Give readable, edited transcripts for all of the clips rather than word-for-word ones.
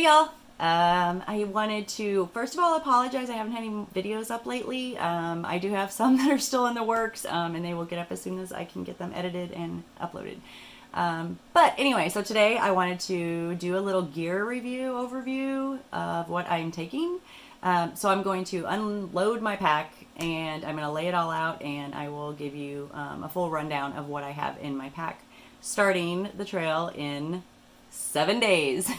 Hey y'all. I wanted to first of all apologize. I haven't had any videos up lately. I do have some that are still in the works, and they will get up as soon as I can get them edited and uploaded. But anyway, so today I wanted to do a little gear review overview of what I'm taking. So I'm going to unload my pack and I'm going to lay it all out, and I will give you a full rundown of what I have in my pack, starting the trail in 7 days.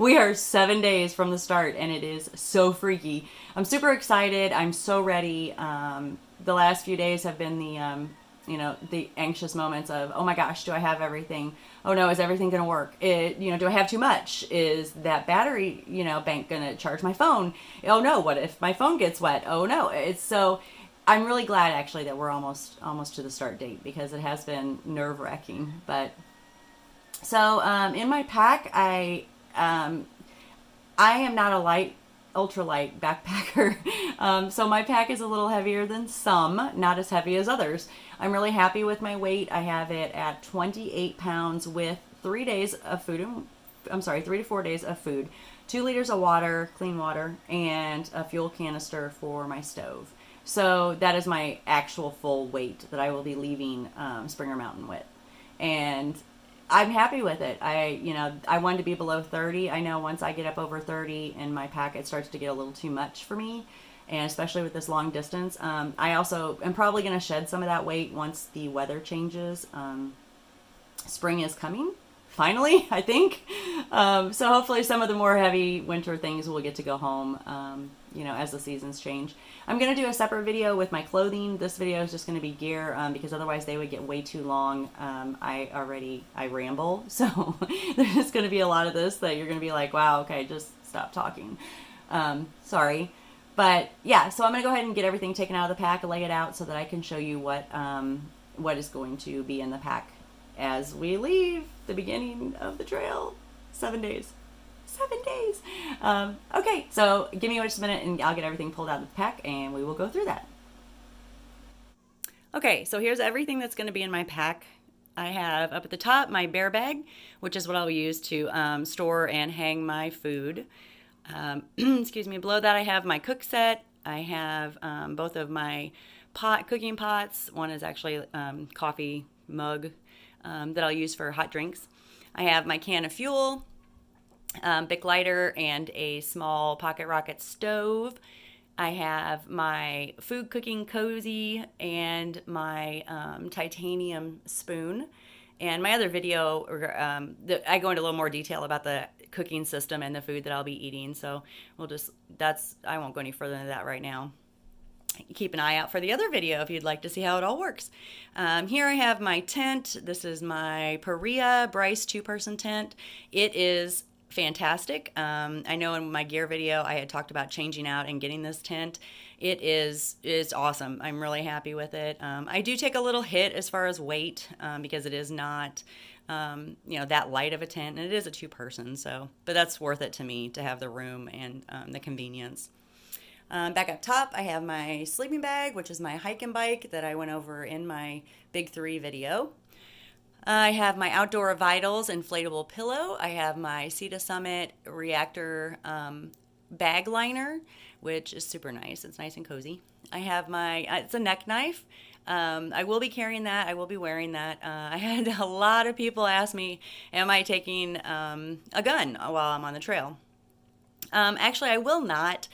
We are 7 days from the start and it is so freaky. I'm super excited. I'm so ready. The last few days have been the anxious moments of, oh my gosh, do I have everything? Oh no, is everything going to work? Do I have too much? Is that battery, bank going to charge my phone? Oh no, what if my phone gets wet? Oh no. I'm really glad actually that we're almost to the start date, because it has been nerve-wracking. But so in my pack, I am not a ultralight backpacker. So my pack is a little heavier than some, not as heavy as others. I'm really happy with my weight. I have it at 28 pounds with 3 days of food. I'm sorry, 3 to 4 days of food, 2 liters of water, clean water, and a fuel canister for my stove. So that is my actual full weight that I will be leaving Springer Mountain with. And I'm happy with it. I wanted to be below 30. I know once I get up over 30 in my pack, it starts to get a little too much for me, and especially with this long distance. I also am probably going to shed some of that weight once the weather changes. Spring is coming, finally, I think. So hopefully some of the more heavy winter things will get to go home, as the seasons change. I'm going to do a separate video with my clothing. This video is just going to be gear, because otherwise they would get way too long. I ramble, so there's just going to be a lot of this that you're going to be like, wow, okay, just stop talking. Sorry. But yeah, so I'm going to go ahead and get everything taken out of the pack, lay it out so that I can show you what is going to be in the pack as we leave the beginning of the trail. 7 days. 7 days. Okay, so give me just a minute and I'll get everything pulled out of the pack and we will go through that. Okay, so here's everything that's going to be in my pack. I have up at the top my bear bag, which is what I'll use to store and hang my food. Excuse me. Below that I have my cook set. I have both of my cooking pots. One is actually coffee mug that I'll use for hot drinks. I have my can of fuel, Bic lighter, and a small pocket rocket stove. I have my food cooking cozy and my titanium spoon. And my other video, I go into a little more detail about the cooking system and the food that I'll be eating. So I won't go any further into that right now. Keep an eye out for the other video if you'd like to see how it all works. Here I have my tent. This is my Paria Bryce 2-person tent. It is fantastic. I know in my gear video I had talked about changing out and getting this tent. It's awesome. I'm really happy with it. I do take a little hit as far as weight, because it is not that light of a tent, and it is a 2-person, but that's worth it to me to have the room and the convenience. Back up top, I have my sleeping bag, which is my hike and bike that I went over in my Big 3 video. I have my Outdoor Vitals inflatable pillow. I have my Cedar Summit Reactor bag liner, which is super nice. It's nice and cozy. I have it's a neck knife. I will be carrying that. I will be wearing that. I had a lot of people ask me, am I taking a gun while I'm on the trail? Actually, I will not.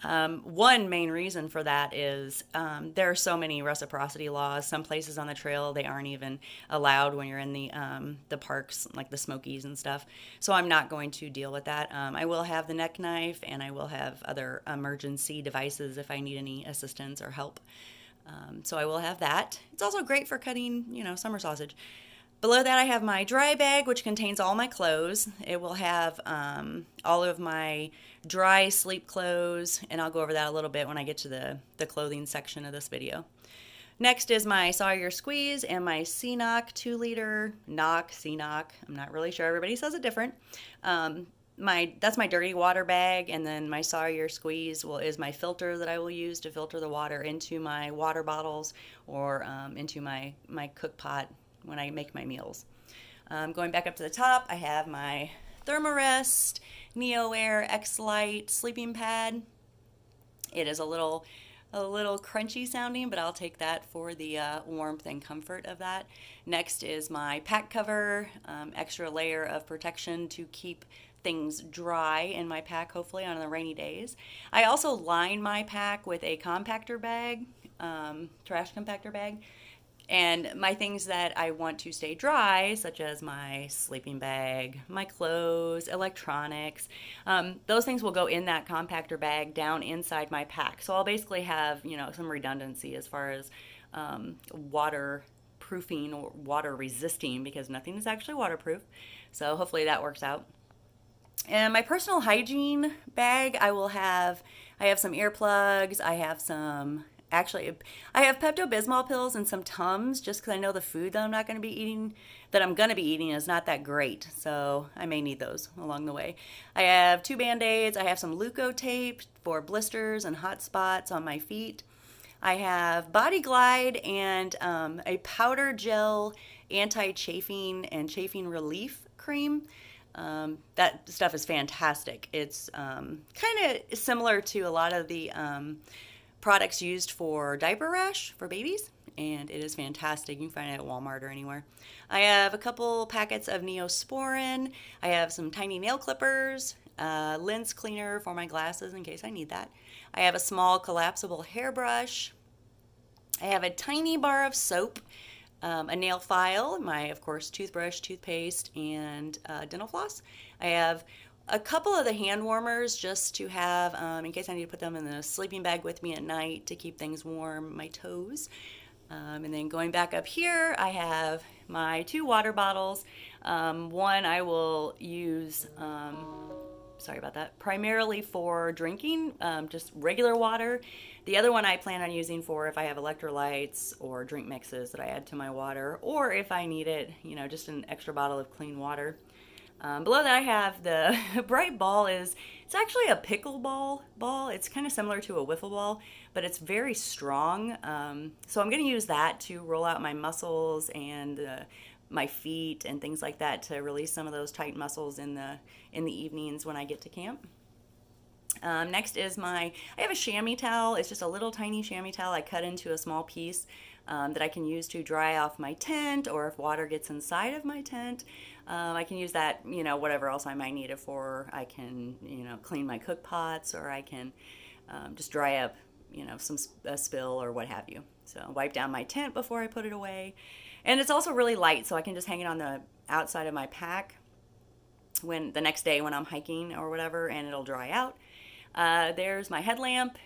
One main reason for that is there are so many reciprocity laws. Some places on the trail, they aren't even allowed when you're in the parks, like the Smokies and stuff. So I'm not going to deal with that. I will have the neck knife, and I will have other emergency devices if I need any assistance or help. So I will have that. It's also great for cutting, summer sausage. Below that I have my dry bag, which contains all my clothes. It will have all of my dry sleep clothes, and I'll go over that a little bit when I get to the clothing section of this video. Next is my Sawyer Squeeze and my CNOC 2-liter CNOC. I'm not really sure. Everybody says it different. That's my dirty water bag, and then my Sawyer Squeeze is my filter that I will use to filter the water into my water bottles or into my cook pot when I make my meals. Going back up to the top, I have my Thermarest Neo Air X Lite sleeping pad. It is a little crunchy sounding, but I'll take that for the warmth and comfort of that. Next is my pack cover, extra layer of protection to keep things dry in my pack, hopefully on the rainy days. I also line my pack with a compactor bag, trash compactor bag. And my things that I want to stay dry, such as my sleeping bag, my clothes, electronics, those things will go in that compactor bag down inside my pack. So I'll basically have, you know, some redundancy as far as waterproofing or water resisting, because nothing is actually waterproof. So hopefully that works out. And my personal hygiene bag, I have some earplugs, I have Pepto-Bismol pills and some Tums, just because I know the food that I'm going to be eating is not that great. So I may need those along the way. I have 2 Band-Aids. I have some Leuko tape for blisters and hot spots on my feet. I have Body Glide and a powder gel anti-chafing and chafing relief cream. That stuff is fantastic. It's kind of similar to a lot of the products used for diaper rash for babies, and it is fantastic. You can find it at Walmart or anywhere. I have a couple packets of Neosporin. I have some tiny nail clippers, lens cleaner for my glasses in case I need that. I have a small collapsible hairbrush. I have a tiny bar of soap, a nail file, my, of course, toothbrush, toothpaste, and dental floss. I have a couple of the hand warmers just to have in case I need to put them in the sleeping bag with me at night to keep things warm, my toes. And then going back up here, I have my 2 water bottles. One I will use, sorry about that, primarily for drinking, just regular water. The other one I plan on using for if I have electrolytes or drink mixes that I add to my water, or if I need it, you know, just an extra bottle of clean water. Below that I have the bright ball. It's actually a pickleball ball. It's kind of similar to a wiffle ball, but it's very strong. So I'm going to use that to roll out my muscles and my feet and things like that to release some of those tight muscles in the evenings when I get to camp. Next is I have a chamois towel. It's just a little tiny chamois towel I cut into a small piece that I can use to dry off my tent, or if water gets inside of my tent, I can use that, you know, whatever else I might need it for. I can, you know, clean my cook pots, or I can just dry up, you know, a spill or what have you. So wipe down my tent before I put it away. And it's also really light, so I can just hang it on the outside of my pack the next day when I'm hiking or whatever, and it'll dry out. There's my headlamp.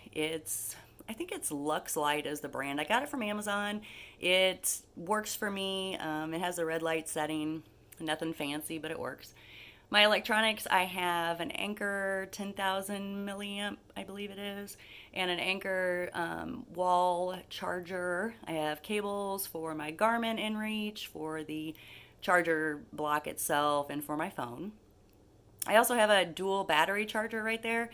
I think it's Lux Light is the brand. I got it from Amazon. It works for me. It has a red light setting. Nothing fancy, but it works. My electronics, I have an Anker 10,000 milliamp, I believe it is, and an Anker wall charger. I have cables for my Garmin inReach, for the charger block itself, and for my phone. I also have a dual battery charger right there.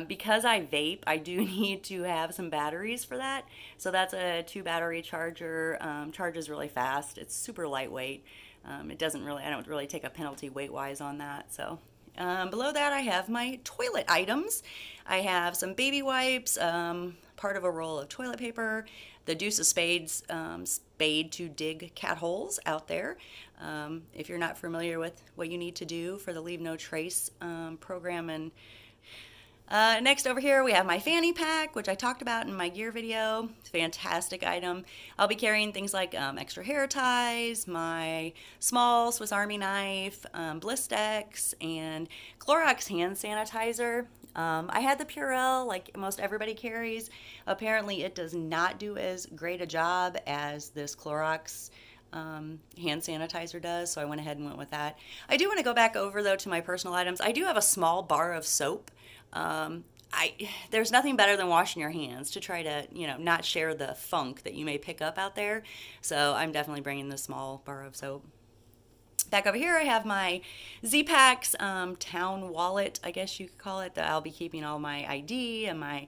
Because I vape, I do need to have some batteries for that. So that's a 2 battery charger. Charges really fast. It's super lightweight. I don't really take a penalty weight-wise on that. So below that, I have my toilet items. I have some baby wipes, part of a roll of toilet paper, the Deuce of Spades spade to dig cat holes out there. If you're not familiar with what you need to do for the Leave No Trace program. And next over here we have my fanny pack, which I talked about in my gear video. It's a fantastic item. I'll be carrying things like extra hair ties, my small Swiss Army knife, Blistex, and Clorox hand sanitizer. I had the Purell, like most everybody carries. Apparently it does not do as great a job as this Clorox hand sanitizer does, so I went ahead and went with that. I do want to go back over, though, to my personal items. I do have a small bar of soap. There's nothing better than washing your hands to try to, you know, not share the funk that you may pick up out there. So I'm definitely bringing the small bar of soap. Back over here, I have my Z-Packs town wallet, I guess you could call it. I'll be keeping all my ID and my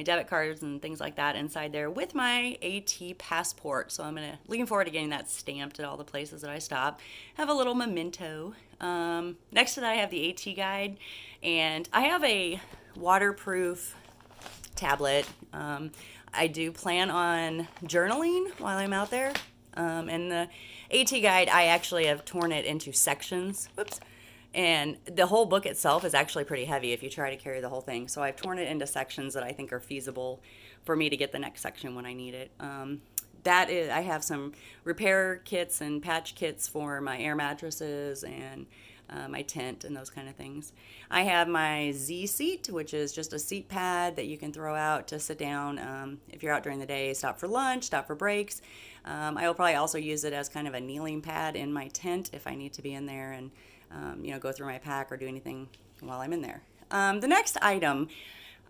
debit cards and things like that inside there with my AT passport. So I'm looking forward to getting that stamped at all the places that I stop. Have a little memento. Next to that, I have the AT guide. And I have a waterproof tablet. I do plan on journaling while I'm out there. And the AT guide, I actually have torn it into sections. Whoops. And the whole book itself is actually pretty heavy if you try to carry the whole thing. So I've torn it into sections that I think are feasible for me to get the next section when I need it. I have some repair kits and patch kits for my air mattresses and my tent and those kind of things. I have my Z seat, which is just a seat pad that you can throw out to sit down if you're out during the day, stop for lunch, stop for breaks. I will probably also use it as kind of a kneeling pad in my tent if I need to be in there and go through my pack or do anything while I'm in there. The next item,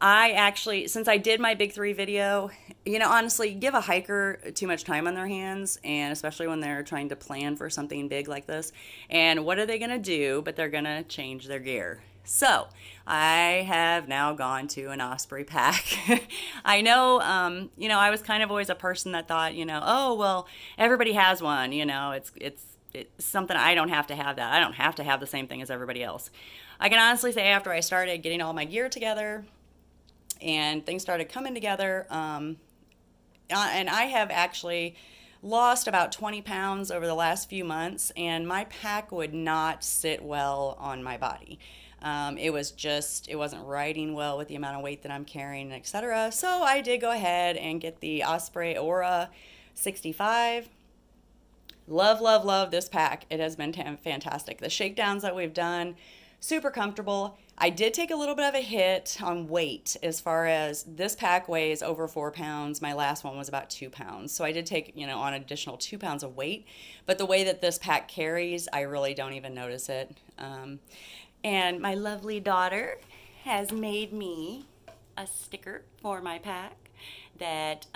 I actually, since I did my Big 3 video, honestly, give a hiker too much time on their hands, and especially when they're trying to plan for something big like this. And what are they going to do? But they're going to change their gear. So I have now gone to an Osprey pack. I know, I was kind of always a person that thought, oh, well, everybody has one, it's something. I don't have to have that. I don't have to have the same thing as everybody else. I can honestly say after I started getting all my gear together and things started coming together, and I have actually lost about 20 pounds over the last few months, and my pack would not sit well on my body. It wasn't riding well with the amount of weight that I'm carrying, etc. So I did go ahead and get the Osprey Aura 65. Love, love, love this pack. It has been fantastic. The shakedowns that we've done, super comfortable. I did take a little bit of a hit on weight as far as this pack weighs over 4 pounds. My last one was about 2 pounds. So I did take, on an additional 2 pounds of weight. But the way that this pack carries, I really don't even notice it. And my lovely daughter has made me a sticker for my pack that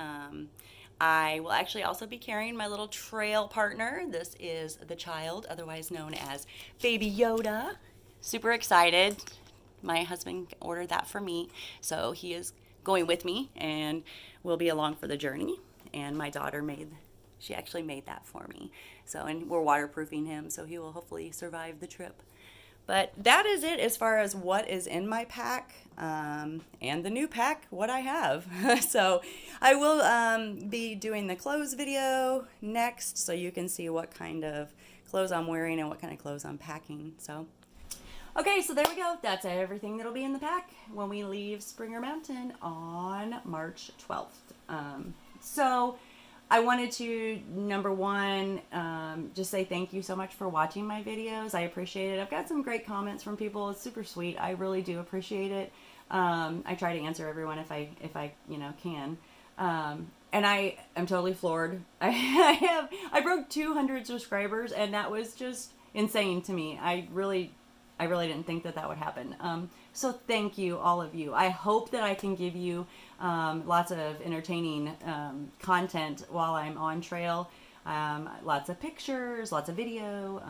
I will actually also be carrying my little trail partner. This is the child, otherwise known as Baby Yoda. Super excited. My husband ordered that for me, so he is going with me and will be along for the journey. And my daughter she actually made that for me. So, and we're waterproofing him, so he will hopefully survive the trip. But that is it as far as what is in my pack, and the new pack, what I have. So I will be doing the clothes video next, so you can see what kind of clothes I'm wearing and what kind of clothes I'm packing. So, okay, so there we go. That's everything that'll be in the pack when we leave Springer Mountain on March 12th. So I wanted to, number one, just say thank you so much for watching my videos. I appreciate it. I've got some great comments from people. It's super sweet. I really do appreciate it. I try to answer everyone if I can. And I am totally floored. I broke 200 subscribers, and that was just insane to me. I really didn't think that would happen. So thank you, all of you. I hope that I can give you lots of entertaining content while I'm on trail. Lots of pictures, lots of video.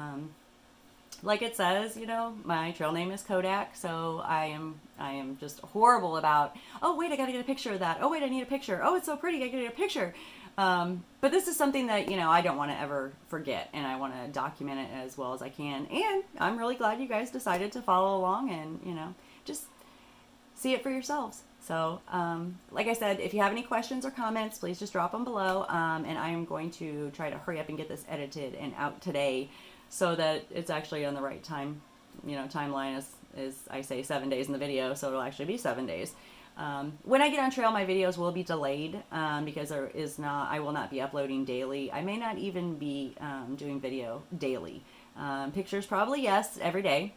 Like it says, my trail name is Kodak, so I am just horrible about, oh wait, I gotta get a picture of that. Oh wait, I need a picture. Oh, it's so pretty, I gotta get a picture. But this is something that, I don't want to ever forget, and I want to document it as well as I can. And I'm really glad you guys decided to follow along and, just see it for yourselves. So, like I said, if you have any questions or comments, please just drop them below. And I am going to try to hurry up and get this edited and out today so that it's actually on the right time. Timeline is I say 7 days in the video, so it'll actually be 7 days. When I get on trail, my videos will be delayed because I will not be uploading daily. I may not even be doing video daily. Pictures probably, yes, every day.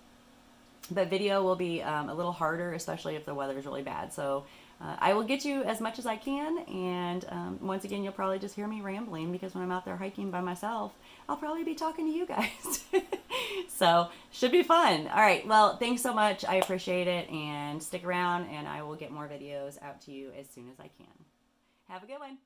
But video will be a little harder, especially if the weather is really bad. So I will get you as much as I can. And once again, you'll probably just hear me rambling because when I'm out there hiking by myself, I'll probably be talking to you guys. So should be fun. All right. Well, thanks so much. I appreciate it. And stick around and I will get more videos out to you as soon as I can. Have a good one.